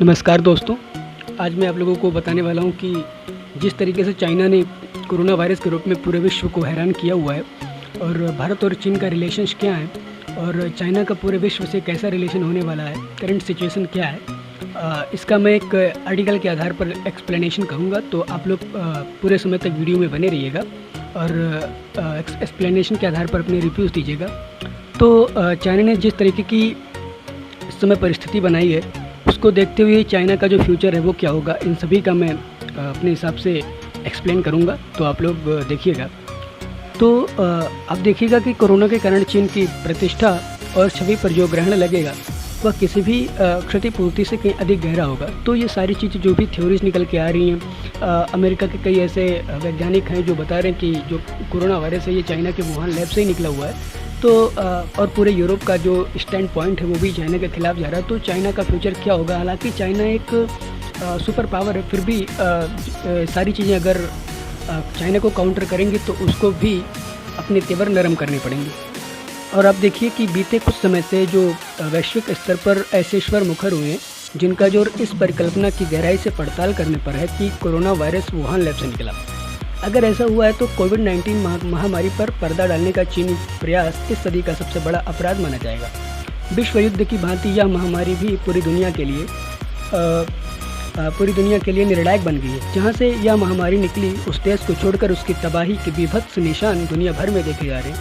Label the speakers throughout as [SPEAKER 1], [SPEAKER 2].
[SPEAKER 1] नमस्कार दोस्तों, आज मैं आप लोगों को बताने वाला हूं कि जिस तरीके से चाइना ने कोरोना वायरस के रूप में पूरे विश्व को हैरान किया हुआ है और भारत और चीन का रिलेशंस क्या है और चाइना का पूरे विश्व से कैसा रिलेशन होने वाला है, करंट सिचुएशन क्या है, इसका मैं एक आर्टिकल के आधार पर एक्सप्लेनेशन करूंगा। तो आप लोग पूरे समय तक वीडियो में बने रहिएगा और एक्सप्लेनेशन के आधार पर अपने रिव्यूज़ दीजिएगा। तो चाइना ने जिस तरीके की इस समय परिस्थिति बनाई है, उसको देखते हुए चाइना का जो फ्यूचर है वो क्या होगा, इन सभी का मैं अपने हिसाब से एक्सप्लेन करूंगा। तो आप लोग देखिएगा। तो आप देखिएगा कि कोरोना के कारण चीन की प्रतिष्ठा और छवि पर जो ग्रहण लगेगा वह किसी भी क्षतिपूर्ति से कहीं अधिक गहरा होगा। तो ये सारी चीज़ें जो भी थ्योरीज निकल के आ रही हैं, अमेरिका के कई ऐसे वैज्ञानिक हैं जो बता रहे हैं कि जो कोरोना वायरस है ये चाइना के वुहान लैब से ही निकला हुआ है। तो और पूरे यूरोप का जो स्टैंड पॉइंट है वो भी चाइना के खिलाफ जा रहा है। तो चाइना का फ्यूचर क्या होगा? हालांकि चाइना एक सुपर पावर है, फिर भी सारी चीज़ें अगर चाइना को काउंटर करेंगे तो उसको भी अपने तेवर नरम करने पड़ेंगे। और आप देखिए कि बीते कुछ समय से जो वैश्विक स्तर पर ऐसे स्वर मुखर हुए हैं जिनका जोर इस परिकल्पना की गहराई से पड़ताल करने पर है कि कोरोना वायरस वुहान लैब से निकला। अगर ऐसा हुआ है तो कोविड-19 महामारी पर पर्दा डालने का चीनी प्रयास इस सदी का सबसे बड़ा अपराध माना जाएगा। विश्व युद्ध की भांति यह महामारी भी पूरी दुनिया के लिए निर्णायक बन गई है। जहां से यह महामारी निकली, उस देश को छोड़कर उसकी तबाही के बीभत्स निशान दुनिया भर में देखे जा रहे हैं।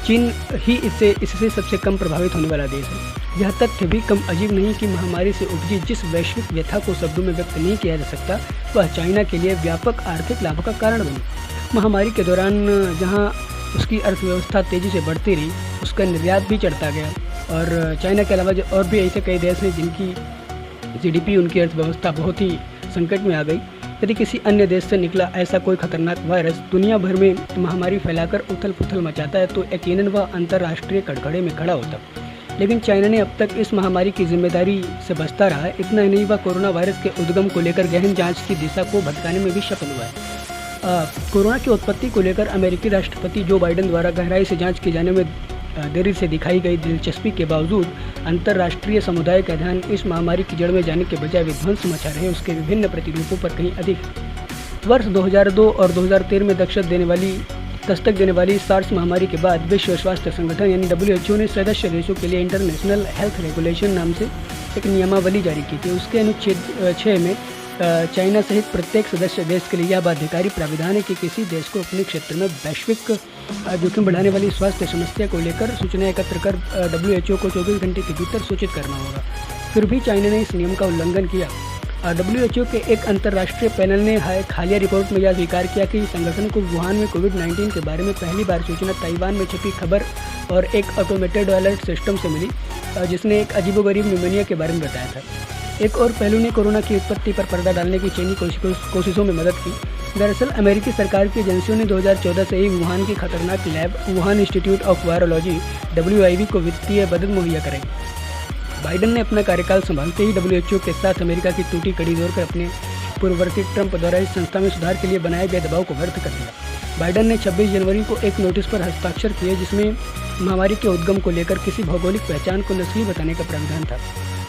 [SPEAKER 1] चीन ही इससे सबसे कम प्रभावित होने वाला देश है। यह तथ्य भी कम अजीब नहीं कि महामारी से उपजी जिस वैश्विक व्यथा को शब्दों में व्यक्त नहीं किया जा सकता, वह चाइना के लिए व्यापक आर्थिक लाभ का कारण बनी। महामारी के दौरान जहां उसकी अर्थव्यवस्था तेज़ी से बढ़ती रही, उसका निर्यात भी चढ़ता गया। और चाइना के अलावा और भी ऐसे कई देश हैं जिनकी जीडीपी, उनकी अर्थव्यवस्था बहुत ही संकट में आ गई। यदि किसी अन्य देश से निकला ऐसा कोई खतरनाक वायरस दुनिया भर में महामारी फैलाकर उथल पुथल मचाता है तो यकीनन वह अंतर्राष्ट्रीय कटघरे में खड़ा होता। लेकिन चाइना ने अब तक इस महामारी की जिम्मेदारी से बचता रहा है। इतना ही नहीं, वह कोरोना वायरस के उद्गम को लेकर गहन जांच की दिशा को भटकाने में भी सफल हुआ है। कोरोना की उत्पत्ति को लेकर अमेरिकी राष्ट्रपति जो बाइडेन द्वारा गहराई से जांच किए जाने में देरी से दिखाई गई दिलचस्पी के बावजूद अंतर्राष्ट्रीय समुदाय का ध्यान इस महामारी की जड़ में जाने के बजाय विध्वंस मचा रहे उसके विभिन्न प्रतिरूपों पर कहीं अधिक है। वर्ष 2002 और 2013 में दस्तक देने वाली सार्स महामारी के बाद विश्व स्वास्थ्य संगठन यानी WHO ने सदस्य देशों के लिए इंटरनेशनल हेल्थ रेगुलेशन नाम से एक नियमावली जारी की थी। उसके अनुच्छेद 6 में चाइना सहित प्रत्येक सदस्य देश के लिए यह बाध्यकारी प्राविधान है कि किसी देश को अपने क्षेत्र में वैश्विक जोखिम बढ़ाने वाली स्वास्थ्य समस्या को लेकर सूचना एकत्र कर WHO को 24 घंटे के भीतर सूचित करना होगा। फिर भी चाइना ने इस नियम का उल्लंघन किया। WHO के एक अंतर्राष्ट्रीय पैनल ने एक हालिया रिपोर्ट में यह स्वीकार किया कि संगठन को वुहान में कोविड-19 के बारे में पहली बार सूचना ताइवान में छपी खबर और एक ऑटोमेटेड अलर्ट सिस्टम से मिली, जिसने एक अजीबोगरीब न्यूमोनिया के बारे में बताया था। एक और पहलू ने कोरोना की उत्पत्ति पर पर्दा डालने की चीनी कोशिशों में मदद की। दरअसल अमेरिकी सरकार की एजेंसियों ने 2014 से ही वुहान की खतरनाक lab Wuhan institute of virology WIV को वित्तीय मदद मुहैया कराई। बाइडेन ने अपना कार्यकाल संभालते ही WHO के साथ अमेरिका की टूटी कड़ी जोड़कर अपने पूर्ववर्ती ट्रंप द्वारा इस संस्था में सुधार के लिए बनाए गए दबाव को व्यर्थ कर दिया। बाइडेन ने 26 जनवरी को एक नोटिस पर हस्ताक्षर किए जिसमें महामारी के उद्गम को लेकर किसी भौगोलिक पहचान को नस्ली बताने का प्रावधान था।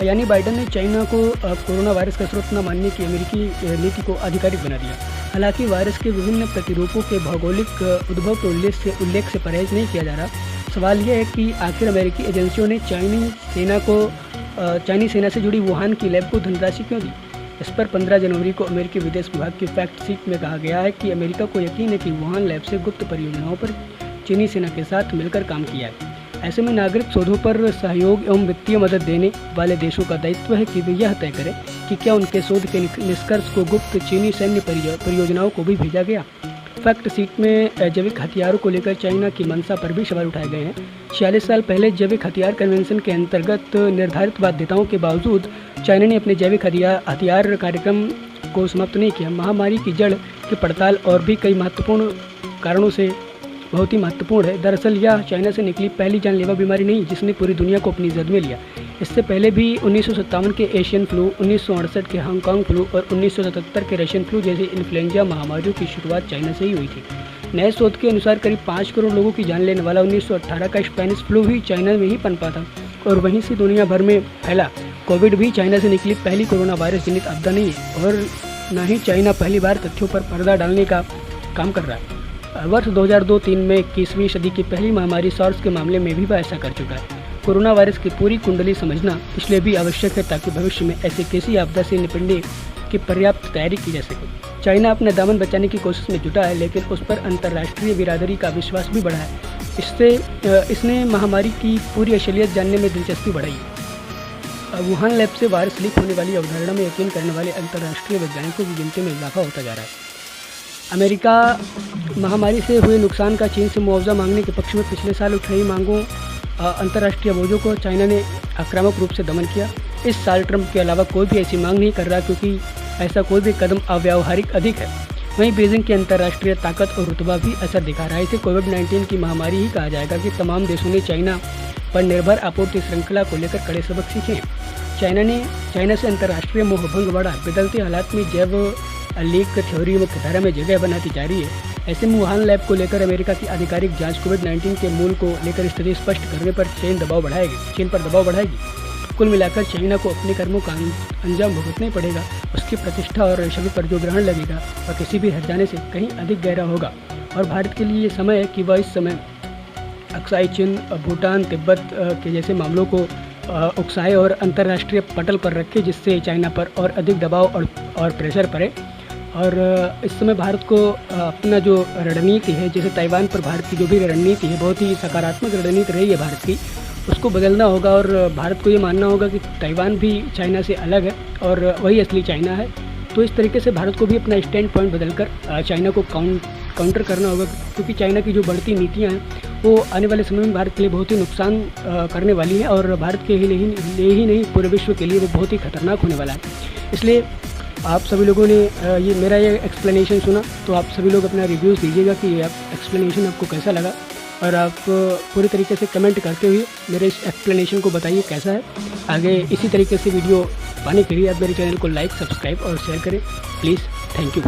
[SPEAKER 1] यानी बाइडेन ने चाइना को कोरोना वायरस का स्रोत न मानने की अमेरिकी नीति को आधिकारिक बना दिया। हालांकि वायरस के विभिन्न प्रतिरूपों के भौगोलिक उद्भव के उल्लेख से परहेज नहीं किया जा रहा। सवाल यह है कि आखिर अमेरिकी एजेंसियों ने चाइनी सेना से जुड़ी वुहान की लैब को धनराशि क्यों दी? इस पर 15 जनवरी को अमेरिकी विदेश विभाग की फैक्ट शीट में कहा गया है कि अमेरिका को यकीन है कि वुहान लैब से गुप्त परियोजनाओं पर चीनी सेना के साथ मिलकर काम किया है। ऐसे में नागरिक शोधों पर सहयोग एवं वित्तीय मदद देने वाले देशों का दायित्व है कि वे यह तय करें कि क्या उनके शोध के निष्कर्ष को गुप्त चीनी सैन्य परियोजनाओं को भी भेजा गया। फैक्ट शीट में जैविक हथियारों को लेकर चाइना की मंशा पर भी सवाल उठाए गए हैं। 46 साल पहले जैविक हथियार कन्वेंशन के अंतर्गत निर्धारित बाध्यताओं के बावजूद चाइना ने अपने जैविक हथियार कार्यक्रम को समाप्त नहीं किया। महामारी की जड़ की पड़ताल और भी कई महत्वपूर्ण कारणों से बहुत ही महत्वपूर्ण है। दरअसल यह चाइना से निकली पहली जानलेवा बीमारी नहीं जिसने पूरी दुनिया को अपनी जद में लिया। इससे पहले भी 1957 के एशियन फ्लू, 1968 के हांगकांग फ्लू और 1977 के रशियन फ्लू जैसी इन्फ्लुएंजा महामारियों की शुरुआत चाइना से ही हुई थी। नए शोध के अनुसार करीब 5 करोड़ लोगों की जान लेने वाला 1918 का स्पेनिश फ्लू भी चाइना में ही पनपा था और वहीं से दुनिया भर में फैला कोविड भी चाइना से निकली पहली कोरोना वायरस जनित आपदा नहीं है और न ही चाइना पहली बार तथ्यों पर पर्दा डालने का काम कर रहा है। वर्ष 2002-3 में 21वीं सदी की पहली महामारी सॉर्स के मामले में भी वह ऐसा कर चुका है। कोरोना वायरस की पूरी कुंडली समझना इसलिए भी आवश्यक है ताकि भविष्य में ऐसे किसी आपदा से निपटने की पर्याप्त तैयारी की जा सके। चाइना अपने दामन बचाने की कोशिश में जुटा है, लेकिन उस पर अंतर्राष्ट्रीय बिरादरी का विश्वास भी बढ़ा है। इसने महामारी की पूरी असलियत जानने में दिलचस्पी बढ़ाई। वुहान लैब से वायरस लीक होने वाली अवधारणा में यकीन करने वाले अंतर्राष्ट्रीय वैज्ञानिकों की गिनती में इजाफा होता जा रहा है। अमेरिका महामारी से हुए नुकसान का चीन से मुआवजा मांगने के पक्ष में पिछले साल उठाई मांगों अंतर्राष्ट्रीय बोझों को चाइना ने आक्रामक रूप से दमन किया। इस साल ट्रंप के अलावा कोई भी ऐसी मांग नहीं कर रहा क्योंकि ऐसा कोई भी कदम अव्यावहारिक अधिक है। वहीं बीजिंग की अंतर्राष्ट्रीय ताकत और रुतबा भी असर दिखा रहा है। इसे कोविड-19 की महामारी ही कहा जाएगा कि तमाम देशों ने चाइना पर निर्भर आपूर्ति श्रृंखला को लेकर कड़े सबक सीखे हैं। चाइना से अंतर्राष्ट्रीय मोहभंग बढ़ा, बदलते हालात में जैव लीक थ्योरी मुख्यधारा में जगह बनाती जा रही है। ऐसे में वुहान लैब को लेकर अमेरिका की आधिकारिक जांच कोविड-19 के मूल को लेकर स्थिति स्पष्ट करने पर चीन पर दबाव बढ़ाएगी। कुल मिलाकर चाइना को अपने कर्मों का अंजाम भुगतना ही पड़ेगा। उसकी प्रतिष्ठा और छवि पर जो ग्रहण लगेगा वह किसी भी हर्जाने से कहीं अधिक गहरा होगा और भारत के लिए ये समय है कि वह इस समय अक्साई चीन, भूटान, तिब्बत के जैसे मामलों को उकसाए और अंतर्राष्ट्रीय पटल पर रखे, जिससे चाइना पर और अधिक दबाव और प्रेशर पड़े। और इस समय भारत को अपना जो रणनीति है, जैसे ताइवान पर भारत की जो भी रणनीति है, बहुत ही सकारात्मक रणनीति रही है भारत की, उसको बदलना होगा और भारत को ये मानना होगा कि ताइवान भी चाइना से अलग है और वही असली चाइना है। तो इस तरीके से भारत को भी अपना स्टैंड पॉइंट बदलकर चाइना को काउंटर करना होगा, क्योंकि चाइना की जो बढ़ती नीतियाँ हैं वो आने वाले समय में भारत के लिए बहुत ही नुकसान करने वाली है और भारत के लिए ही नहीं पूरे विश्व के लिए वो बहुत ही खतरनाक होने वाला है। इसलिए आप सभी लोगों ने मेरा ये एक्सप्लेनेशन सुना, तो आप सभी लोग अपना रिव्यूज़ दीजिएगा कि एक्सप्लेनेशन आपको कैसा लगा और आप पूरी तरीके से कमेंट करते हुए मेरे इस एक्सप्लेनेशन को बताइए कैसा है। आगे इसी तरीके से वीडियो पाने के लिए आप मेरे चैनल को लाइक, सब्सक्राइब और शेयर करें प्लीज़। Thank you.